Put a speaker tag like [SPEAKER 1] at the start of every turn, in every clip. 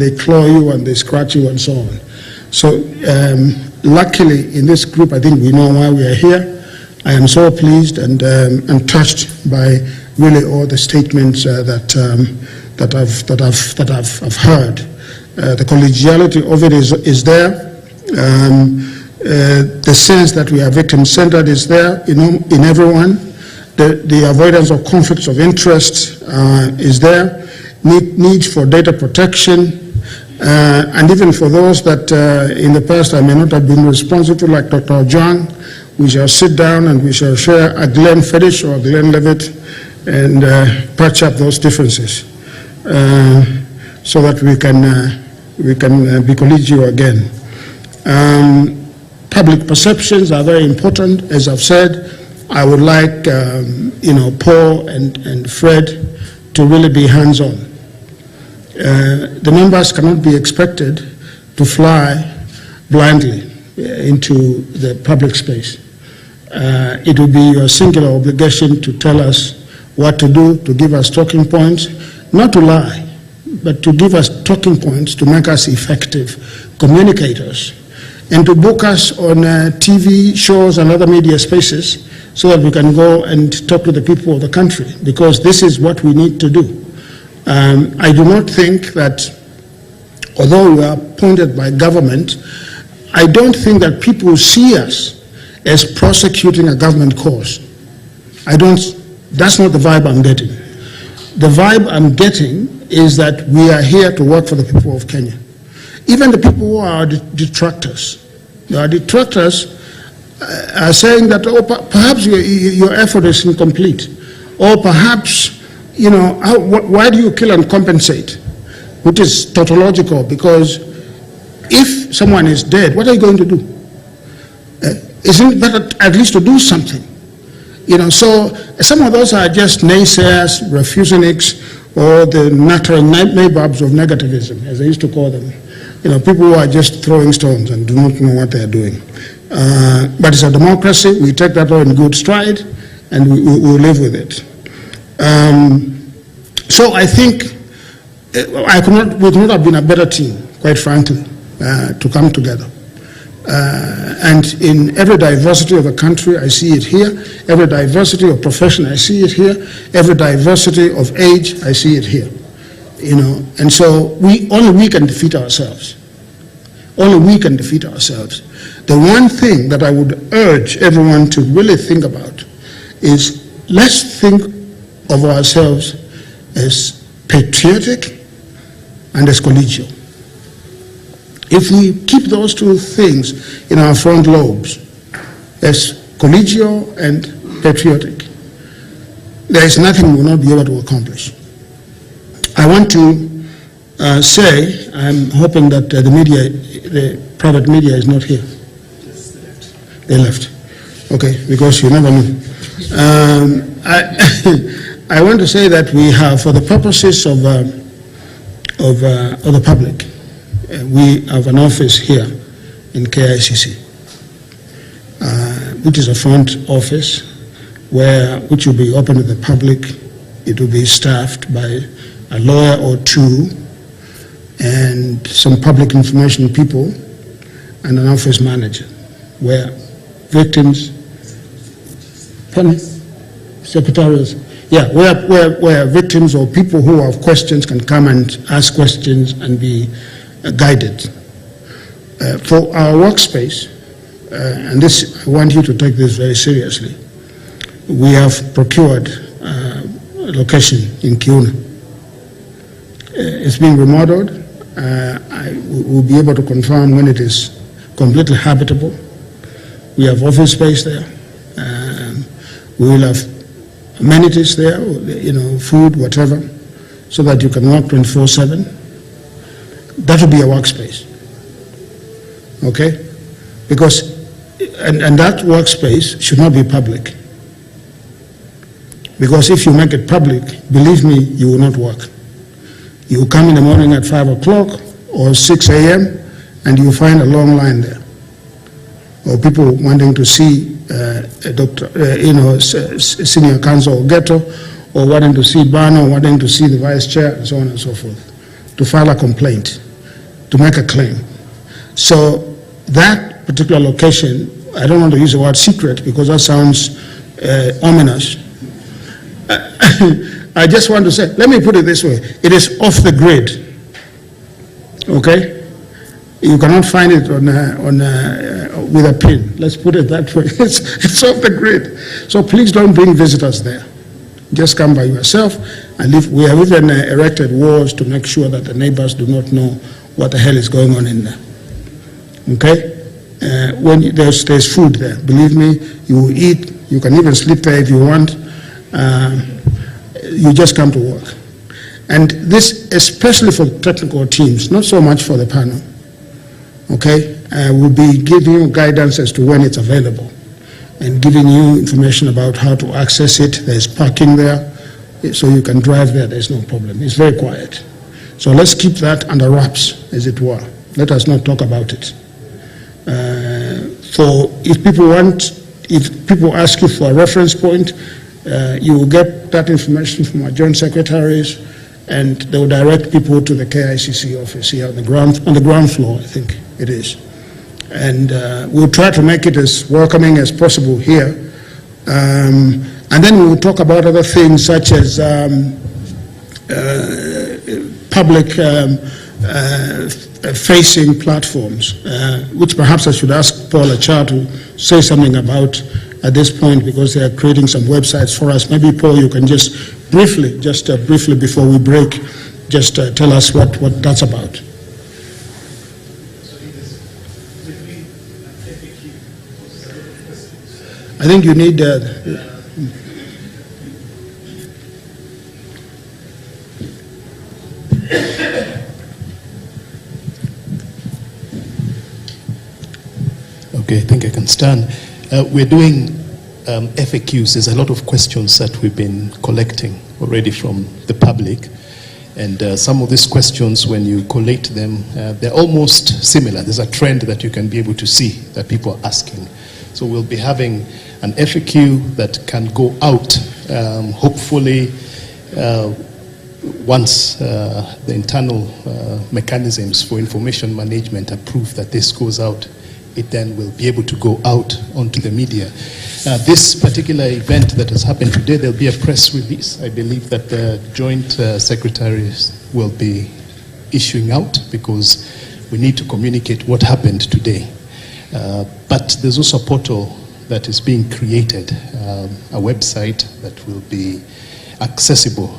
[SPEAKER 1] they claw you and they scratch you and so on. So luckily in this group, I think we know why we are here. I am so pleased and touched by really all the statements that I've heard. The collegiality of it is there. The sense that we are victim-centered is there in everyone. The avoidance of conflicts of interest is there. Need for data protection, and even for those that in the past I may not have been responsive to, like Dr. Ojwang, we shall sit down and we shall share a Glenn Fetish or a Glenn Levitt and patch up those differences so that we can be collegial again. Public perceptions are very important. As I've said, I would like Paul and Fred to really be hands-on. The members cannot be expected to fly blindly into the public space. It will be your singular obligation to tell us what to do, to give us talking points, not to lie, but to give us talking points to make us effective communicators, and to book us on TV shows and other media spaces so that we can go and talk to the people of the country, because this is what we need to do. I do not think that, although we are appointed by government, I don't think that people see us as prosecuting a government cause. That's not the vibe I'm getting. The vibe I'm getting is that we are here to work for the people of Kenya. Even the people who are detractors, are saying that, oh, perhaps your effort is incomplete, or perhaps, why do you kill and compensate? Which is tautological, because if someone is dead, what are you going to do? Isn't it better at least to do something? So some of those are just naysayers, refuseniks, or the nattering nabobs of negativism, as I used to call them. People who are just throwing stones and do not know what they are doing. But it's a democracy. We take that all in good stride, and we live with it. So I think we could not have been a better team, quite frankly, to come together. And in every diversity of the country, I see it here. Every diversity of profession, I see it here. Every diversity of age, I see it here. And so only we can defeat ourselves. Only we can defeat ourselves. The one thing that I would urge everyone to really think about is, let's think of ourselves as patriotic and as collegial. If we keep those two things in our front lobes, as collegial and patriotic, there is nothing we will not be able to accomplish. I want to say, I'm hoping that the private media is not here. They left. Okay, because you never know. I want to say that we have, for the purposes of the public, we have an office here in KICC, which is a front office which will be open to the public. It will be staffed by a lawyer or two and some public information people and an office manager, where victims, secretaries, where victims or people who have questions can come and ask questions and be guided. For our workspace, and this, I want you to take this very seriously, we have procured a location in Kiuna. It's being remodeled. I will be able to confirm when it is completely habitable. We have office space there. We will have amenities there, food, whatever, so that you can work 24/7. That will be a workspace, okay? Because, and that workspace should not be public. Because if you make it public, believe me, you will not work. You come in the morning at 5 o'clock or 6 a.m. and you find a long line there, or people wanting to see a doctor, senior counsel or ghetto, or wanting to see Bano, wanting to see the vice chair, and so on and so forth, to file a complaint. to make a claim. So that particular location, I don't want to use the word secret because that sounds ominous. I just want to say, let me put it this way, it is off the grid, okay? You cannot find it with a pin, let's put it that way. It's off the grid. So please don't bring visitors there. Just come by yourself and leave. We have even erected walls to make sure that the neighbors do not know what the hell is going on in there, okay? When there's food there, believe me, you will eat, you can even sleep there if you want. You just come to work. And this, especially for technical teams, not so much for the panel, okay? We'll be giving you guidance as to when it's available and giving you information about how to access it. There's parking there, so you can drive there, there's no problem. It's very quiet. So let's keep that under wraps, as it were. Let us not talk about it. So if people ask you for a reference point, you will get that information from our joint secretaries, and they will direct people to the KICC office here on the ground floor, I think it is. And we'll try to make it as welcoming as possible here. And then we'll talk about other things such as public facing platforms, which perhaps I should ask Paul Achar to say something about at this point, because they are creating some websites for us. Maybe, Paul, you can just briefly before we break, just tell us what that's about. I think you need
[SPEAKER 2] Okay, I think I can stand. We're doing FAQs. There's a lot of questions that we've been collecting already from the public. And some of these questions, when you collate them, they're almost similar. There's a trend that you can be able to see that people are asking. So we'll be having an FAQ that can go out, hopefully, once the internal mechanisms for information management approve that this goes out, it then will be able to go out onto the media. This particular event that has happened today, there'll be a press release. I believe that the joint secretaries will be issuing out, because we need to communicate what happened today. But there's also a portal that is being created, a website that will be accessible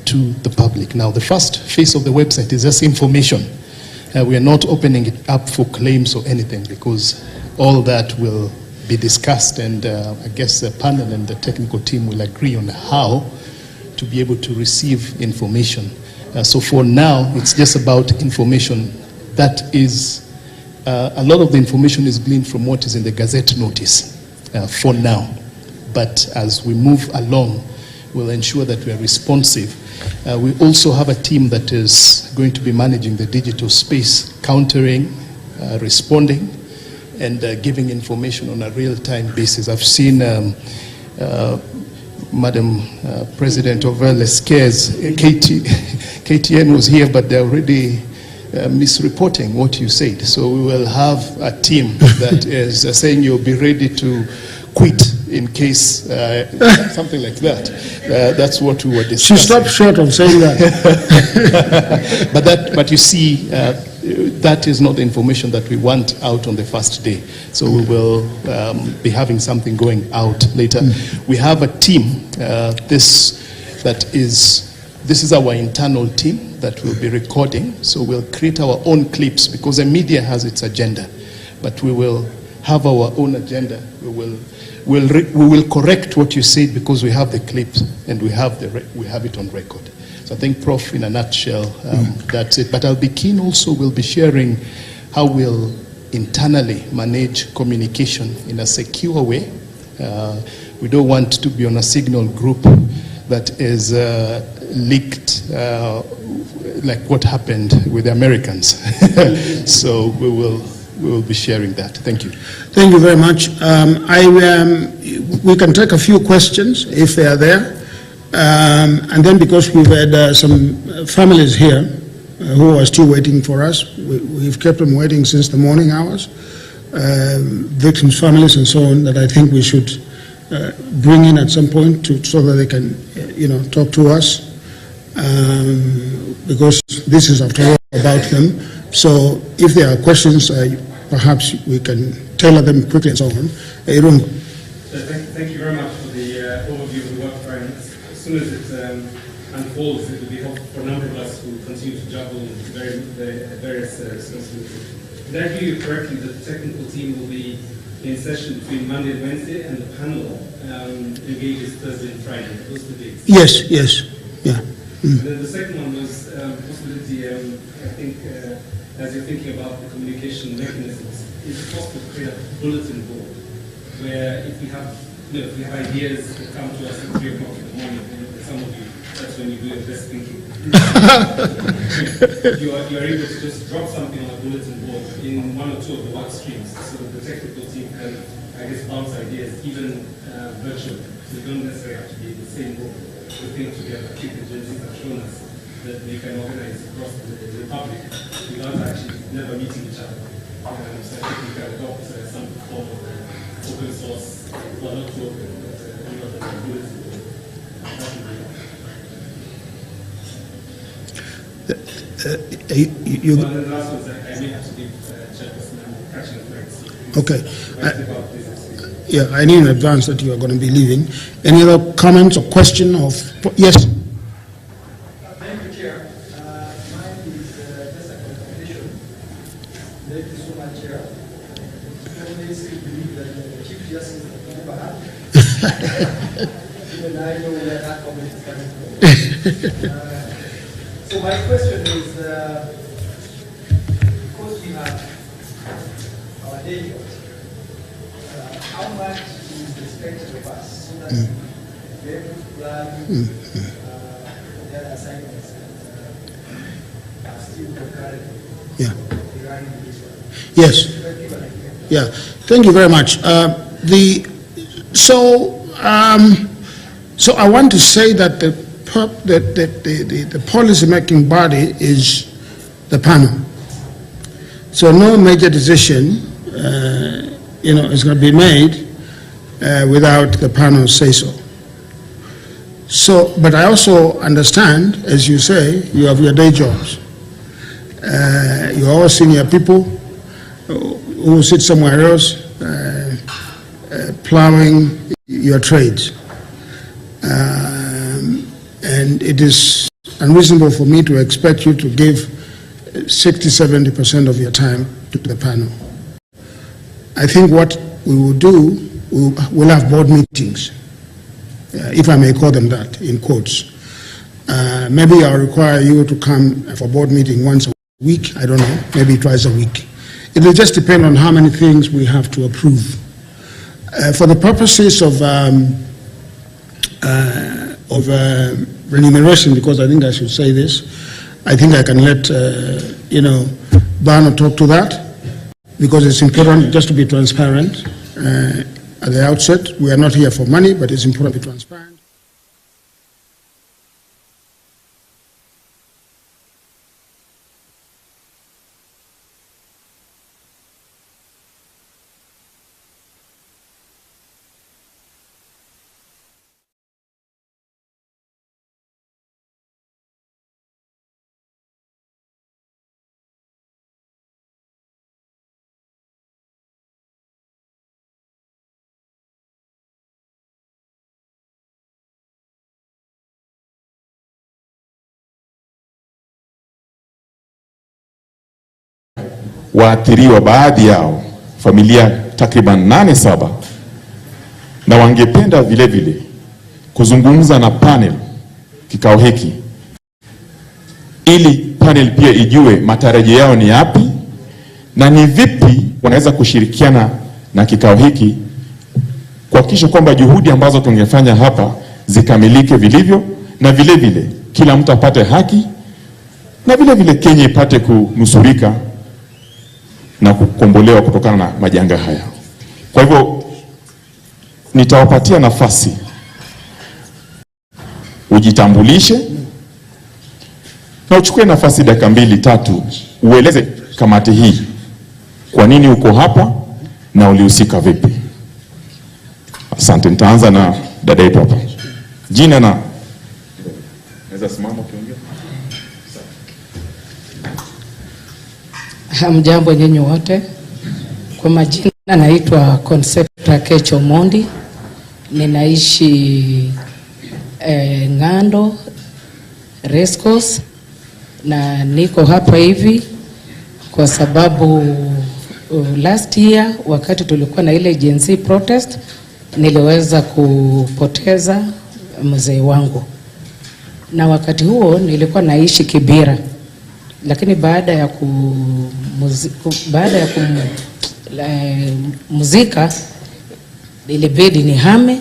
[SPEAKER 2] to the public. Now, the first phase of the website is just information. We are not opening it up for claims or anything, because all that will be discussed, and I guess the panel and the technical team will agree on how to be able to receive information. So for now, it's just about information. That is, a lot of the information is gleaned from what is in the Gazette notice for now. But as we move along, we'll ensure that we are responsive. We also have a team that is going to be managing the digital space, countering, responding, and giving information on a real-time basis. I've seen Madam President of Lescare's KTN was here, but they're already misreporting what you said. So we will have a team that is saying you'll be ready to quit in case something like that. That's what we were discussing.
[SPEAKER 1] She stopped short of saying that.
[SPEAKER 2] But you see, that is not the information that we want out on the first day. So we will be having something going out later. We have a team. This is our internal team that will be recording. So we'll create our own clips, because the media has its agenda, but we will have our own agenda. We will correct what you said, because we have the clips and we have it on record. So I think, Prof, in a nutshell, that's it. But I'll be keen also, we'll be sharing how we'll internally manage communication in a secure way. We don't want to be on a signal group that is leaked, like what happened with the Americans. So we will be sharing that. Thank you.
[SPEAKER 1] Thank you very much. We can take a few questions if they are there. And then, because we've had some families here, who are still waiting for us. We've kept them waiting since the morning hours. Victims' families and so on, that I think we should bring in at some point so that they can, talk to us, because this is after all about them. So if there are questions, perhaps we can tailor them quickly and so on.
[SPEAKER 3] Thank you very much for the overview of the work plan. As soon as it unfolds, it will be helpful for a number of us who continue to juggle various responsibilities. Did I hear you correctly that the technical team will be in session between Monday and Wednesday, and the panel engages Thursday and Friday? Those are the dates.
[SPEAKER 1] Yes, yeah.
[SPEAKER 3] And then the second one was possibility, I think, as you're thinking about the communication mechanisms, is it possible to create a bulletin board where if we have ideas that come to us at 3 o'clock in the morning, some of you, that's when you do your best thinking. you are able to just drop something on a bulletin board in 1 or 2 of the work streams, so that the technical team can, bounce ideas, even virtually. So you don't necessarily have to be in the same room to think together. I think the agencies have shown us that they can organize across the republic without actually never meeting each other. So I think we can adopt some form of open source, well, not too open, but bulletin board.
[SPEAKER 1] You
[SPEAKER 3] well, the last one is I may have to give Chairperson catching effects.
[SPEAKER 1] Okay. Yeah, I knew in advance that you are going to be leaving. Any other comments or question of? Yes.
[SPEAKER 4] Thank you, Chair. Mine is just a clarification. Thank you so much, Chair. I honestly believe that the Chief Justice never had. Even I know where that comment is coming from. So my question is, because we have our day jobs, how much is expected of us so that we are able to plan the other assignments and are still concurrent regarding this one?
[SPEAKER 1] Yes. Yeah. Thank you very much. So I want to say that the policy-making body is the panel. So no major decision, is going to be made without the panel say so. So, but I also understand, as you say, you have your day jobs. You're all senior people who sit somewhere else, plowing your trades. And it is unreasonable for me to expect you to give 60–70% of your time to the panel. I think what we will do, we'll have board meetings, if I may call them that, in quotes. Maybe I'll require you to come for board meeting once a week, I don't know, maybe twice a week. It will just depend on how many things we have to approve. For the purposes of remuneration, because I think I should say this, I think I can let Barno talk to that, because it's important just to be transparent at the outset. We are not here for money, but it's important to be transparent.
[SPEAKER 5] Waathiriwa baadhi yao, familia takriban 8-7, na wangependa vile vile kuzungumza na panel kikao hiki, ili panel pia ijue matarajio yao ni yapi na ni vipi wanaweza kushirikiana na kikao hiki kuhakikisha kwamba juhudi ambazo tungefanya hapa zikamilike vilivyo, na vile vile kila mtu apate haki, na vile vile Kenya ipate kunusurika na kukombolewa kutokana na majanga haya. Kwa hivyo nitawapatia nafasi ujitambulishe, na uchukue nafasi dakika 2-3 ueleze kamati hii kwa nini uko hapa na ulihusika vipi. Asante. Nitaanza na dada yetu hapa. Jina na naweza simama ukiongea.
[SPEAKER 6] Hamjambo nyinyi wote. Kwa majina naitwa Concepta Kecho Mondi. Ninaishi Ng'ando Rescos, na niko hapa hivi kwa sababu last year wakati tulikuwa na ile Gen Z protest niliweza kupoteza mzee wangu, na wakati huo nilikuwa naishi Kibira, lakini baada ya kumuzika ilibidi nihame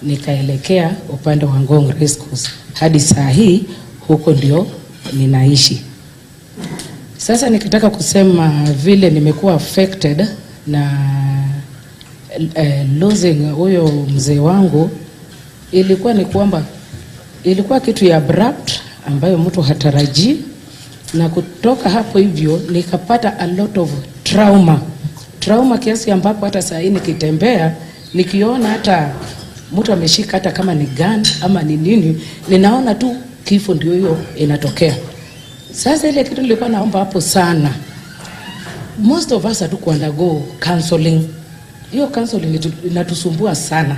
[SPEAKER 6] nikaelekea upande wa Ngong Rescos. Hadi saa hii huko ndio ninaishi. Sasa nikitaka kusema vile nimekuwa affected na losing huyo mzee wangu, ilikuwa ni kwamba ilikuwa kitu ya abrupt ambayo mtu hatarajii, na kutoka hapo hivyo nikapata a lot of trauma kiasi ambapo hata saa hii nikitembea nikiona hata mtu ameshika hata kama ni gun ama ni nini, ninaona tu kifo ndio hiyo inatokea. Sasa ile kitu nilikuwa naomba hapo sana, most of us hatuku undergo counseling. Hiyo counseling inatusumbua sana.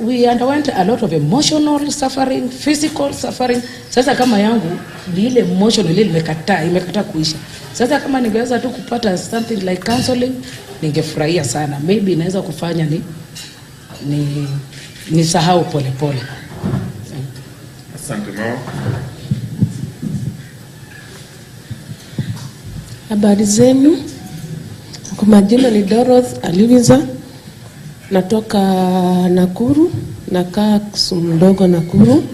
[SPEAKER 6] We underwent a lot of emotional suffering, physical suffering. Sasa kama yangu ni ile emotional ile imekataa kuisha. Sasa kama ningeweza tu kupata something like counseling ningefurahia sana. Maybe inaweza kufanya ni sahau pole.
[SPEAKER 5] Asante mama.
[SPEAKER 7] Habari zenu. Kwa majina ni Dorothy Aliwiza. Natoka Nakuru, nakaa Kisumu ndogo Nakuru.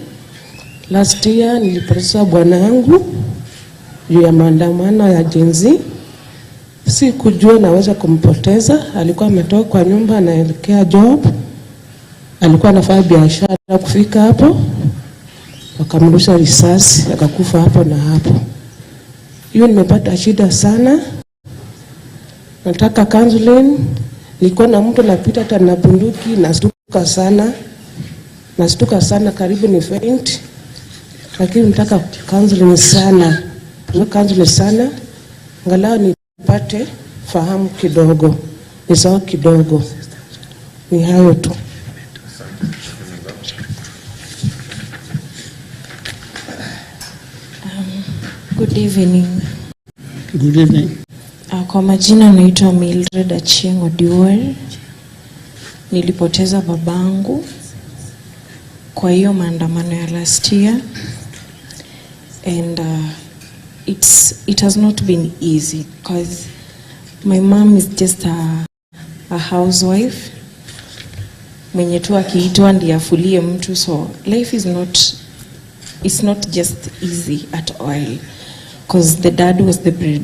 [SPEAKER 7] Last year nilipoteza bwana yangu juu ya maandamano ya Gen Z. Si kujua naweza kumpoteza, alikuwa ametoka kwa nyumba anaelekea job. Alikuwa anafanya biashara, kufika hapo wakamrusha risasi akakufa hapo na hapo. Hiyo nimepata shida sana. Nataka counseling. Nilikuwa na mtu napita hata na bunduki, nastuka sana karibu ni faint. Lakini nataka counseling sana. Angalau nipate fahamu kidogo. Nisahau kidogo. Ni hayo tu.
[SPEAKER 8] Good evening.
[SPEAKER 1] Good evening.
[SPEAKER 8] Kwa majina naitwa Mildred Achieng' Odiwuor. Nilipoteza babangu kwa hiyo maandamano ya last year, and it has not been easy because my mom is just a housewife mwenye tu akiitwa ndiye afulie mtu, so life is not just easy at all because the dad was the bread